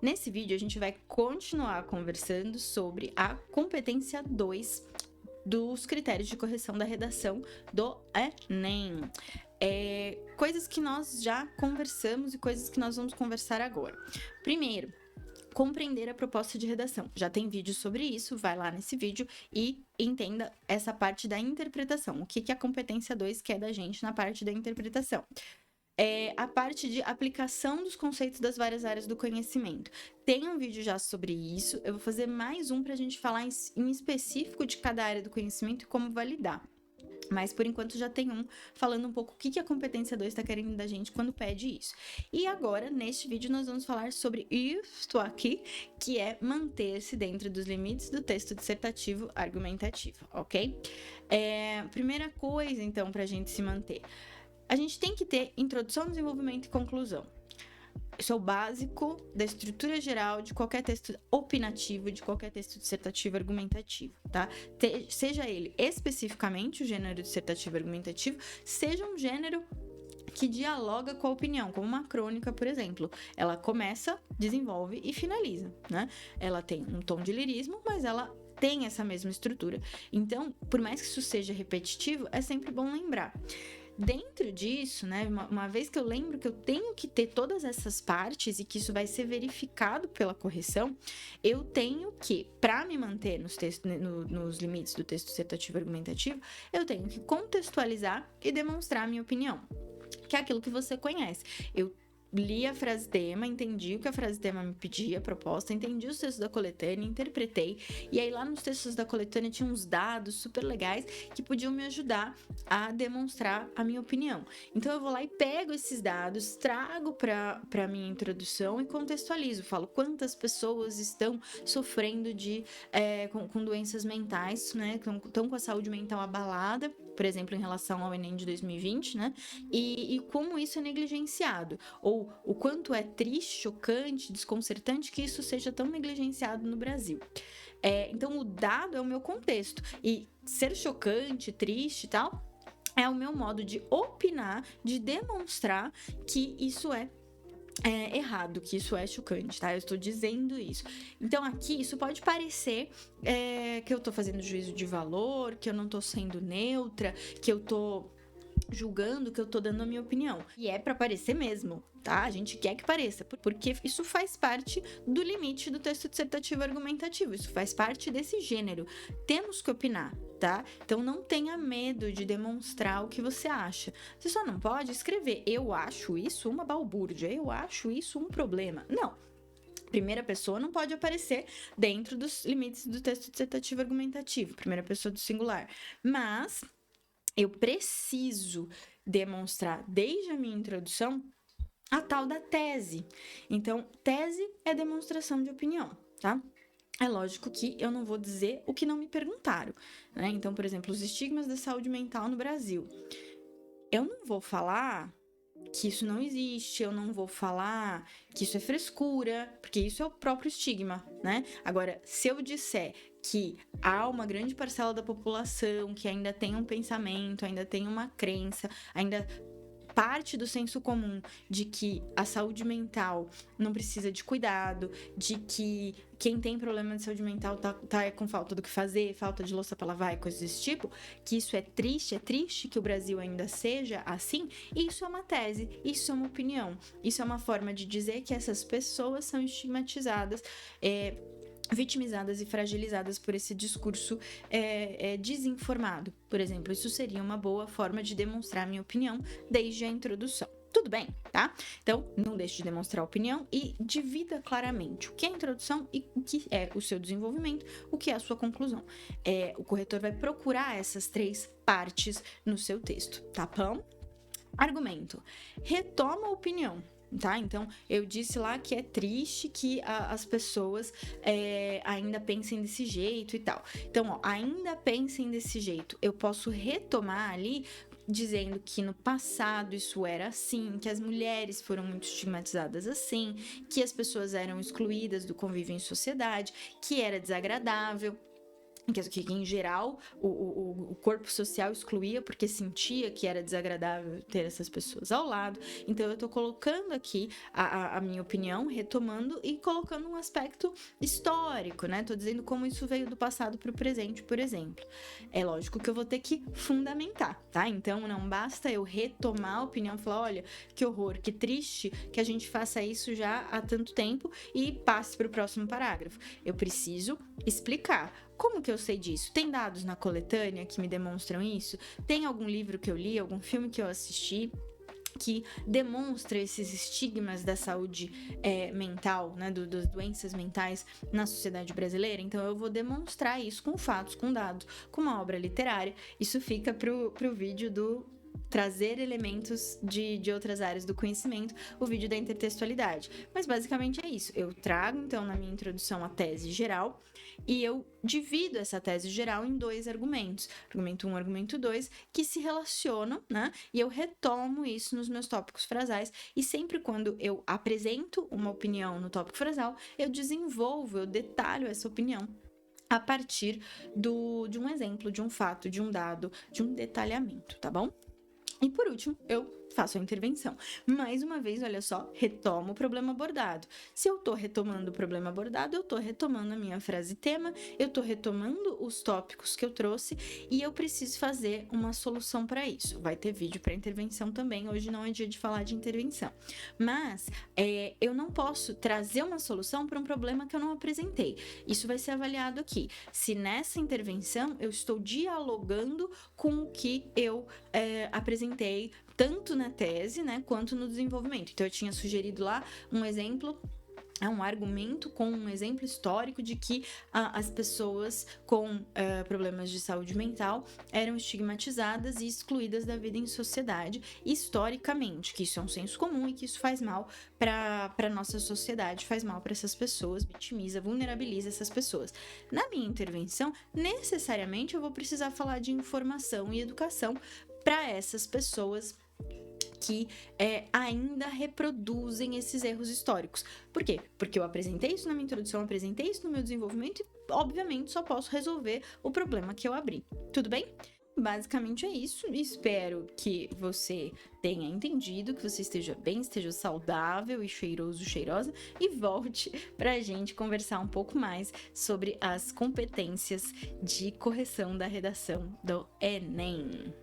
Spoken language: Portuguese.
Nesse vídeo, a gente vai continuar conversando sobre a competência 2 dos critérios de correção da redação do Enem. Coisas que nós já conversamos e coisas que nós vamos conversar agora. Primeiro, compreender a proposta de redação. Já tem vídeo sobre isso, vai lá nesse vídeo e entenda essa parte da interpretação. O que a competência 2 quer da gente na parte da interpretação. A parte de aplicação dos conceitos das várias áreas do conhecimento. Tem um vídeo já sobre isso, eu vou fazer mais um para a gente falar em específico de cada área do conhecimento e como validar. Mas, por enquanto, já tem um falando um pouco o que a competência 2 está querendo da gente quando pede isso. E agora, neste vídeo, nós vamos falar sobre isto aqui, que é manter-se dentro dos limites do texto dissertativo argumentativo, ok? Primeira coisa, então, para a gente se manter. A gente tem que ter introdução, desenvolvimento e conclusão. Isso é o básico da estrutura geral de qualquer texto opinativo, de qualquer texto dissertativo argumentativo, tá? Seja ele especificamente o gênero dissertativo argumentativo, seja um gênero que dialoga com a opinião, como uma crônica, por exemplo. Ela começa, desenvolve e finaliza, né? Ela tem um tom de lirismo, mas ela tem essa mesma estrutura. Então, por mais que isso seja repetitivo, é sempre bom lembrar. Dentro disso, né, uma vez que eu lembro que eu tenho que ter todas essas partes e que isso vai ser verificado pela correção, eu tenho que, para me manter nos limites do texto dissertativo argumentativo, eu tenho que contextualizar e demonstrar a minha opinião, que é aquilo que você conhece. Eu li a frase tema, entendi o que a frase tema me pedia, a proposta, entendi os textos da coletânea, interpretei, e aí lá nos textos da coletânea tinha uns dados super legais que podiam me ajudar a demonstrar a minha opinião. Então eu vou lá e pego esses dados, trago para minha introdução e contextualizo, falo quantas pessoas estão sofrendo com doenças mentais, né, estão com a saúde mental abalada, por exemplo, em relação ao Enem de 2020, né, e como isso é negligenciado, ou o quanto é triste, chocante, desconcertante que isso seja tão negligenciado no Brasil. Então, o dado é o meu contexto. E ser chocante, triste e tal, é o meu modo de opinar, de demonstrar que isso é errado, que isso é chocante, tá? Eu estou dizendo isso. Então, aqui, isso pode parecer que eu tô fazendo juízo de valor, que eu não tô sendo neutra, que eu tô julgando, que eu tô dando a minha opinião. E é pra parecer mesmo, tá? A gente quer que pareça, porque isso faz parte do limite do texto dissertativo argumentativo, isso faz parte desse gênero. Temos que opinar, tá? Então não tenha medo de demonstrar o que você acha. Você só não pode escrever, eu acho isso uma balbúrdia, eu acho isso um problema. Não. Primeira pessoa não pode aparecer dentro dos limites do texto dissertativo argumentativo, primeira pessoa do singular. Mas eu preciso demonstrar desde a minha introdução a tal da tese. Então, tese é demonstração de opinião, tá? É lógico que eu não vou dizer o que não me perguntaram, né? Então, por exemplo, os estigmas da saúde mental no Brasil. Eu não vou falar que isso não existe, eu não vou falar que isso é frescura, porque isso é o próprio estigma, né? Agora, se eu disser que há uma grande parcela da população que ainda tem um pensamento, ainda tem uma crença, ainda parte do senso comum de que a saúde mental não precisa de cuidado, de que quem tem problema de saúde mental tá com falta do que fazer, falta de louça pra lavar e coisas desse tipo, que isso é triste que o Brasil ainda seja assim, isso é uma tese, isso é uma opinião, isso é uma forma de dizer que essas pessoas são estigmatizadas, vitimizadas e fragilizadas por esse discurso desinformado. Por exemplo, isso seria uma boa forma de demonstrar minha opinião desde a introdução. Tudo bem, tá? Então, não deixe de demonstrar opinião e divida claramente o que é a introdução e o que é o seu desenvolvimento, o que é a sua conclusão. O corretor vai procurar essas 3 partes no seu texto, tá bom? Argumento. Retoma a opinião. Tá? Então, eu disse lá que é triste que as pessoas ainda pensem desse jeito e tal. Então, ainda pensem desse jeito. Eu posso retomar ali dizendo que no passado isso era assim, que as mulheres foram muito estigmatizadas assim, que as pessoas eram excluídas do convívio em sociedade, que era desagradável. que em geral o corpo social excluía porque sentia que era desagradável ter essas pessoas ao lado. Então eu tô colocando aqui a minha opinião, retomando e colocando um aspecto histórico, né? Tô dizendo como isso veio do passado para o presente, por exemplo. É lógico que eu vou ter que fundamentar, tá? Então não basta eu retomar a opinião e falar, olha, que horror, que triste que a gente faça isso já há tanto tempo e passe para o próximo parágrafo. Eu preciso explicar. Como que eu sei disso? Tem dados na coletânea que me demonstram isso? Tem algum livro que eu li, algum filme que eu assisti que demonstra esses estigmas da saúde mental, né, das doenças mentais na sociedade brasileira? Então eu vou demonstrar isso com fatos, com dados, com uma obra literária. Isso fica pro vídeo do trazer elementos de outras áreas do conhecimento, o vídeo da intertextualidade. Mas basicamente é isso. Eu trago, então, na minha introdução a tese geral e eu divido essa tese geral em 2 argumentos. Argumento 1 e argumento 2, que se relacionam, né? E eu retomo isso nos meus tópicos frasais. E sempre quando eu apresento uma opinião no tópico frasal, eu desenvolvo, eu detalho essa opinião a partir de um exemplo, de um fato, de um dado, de um detalhamento, tá bom? E por último, eu faço a intervenção. Mais uma vez, olha só, retomo o problema abordado. Se eu tô retomando o problema abordado, eu tô retomando a minha frase tema, eu tô retomando os tópicos que eu trouxe e eu preciso fazer uma solução para isso. Vai ter vídeo para intervenção também, hoje não é dia de falar de intervenção. Mas eu não posso trazer uma solução para um problema que eu não apresentei. Isso vai ser avaliado aqui. Se nessa intervenção eu estou dialogando com o que eu apresentei tanto na tese, né, quanto no desenvolvimento. Então eu tinha sugerido lá um exemplo, um argumento com um exemplo histórico de que as pessoas com problemas de saúde mental eram estigmatizadas e excluídas da vida em sociedade historicamente, que isso é um senso comum e que isso faz mal para a nossa sociedade, faz mal para essas pessoas, vitimiza, vulnerabiliza essas pessoas. Na minha intervenção, necessariamente eu vou precisar falar de informação e educação para essas pessoas que ainda reproduzem esses erros históricos. Por quê? Porque eu apresentei isso na minha introdução, apresentei isso no meu desenvolvimento e, obviamente, só posso resolver o problema que eu abri. Tudo bem? Basicamente é isso. Espero que você tenha entendido, que você esteja bem, esteja saudável e cheiroso, cheirosa, e volte pra gente conversar um pouco mais sobre as competências de correção da redação do Enem.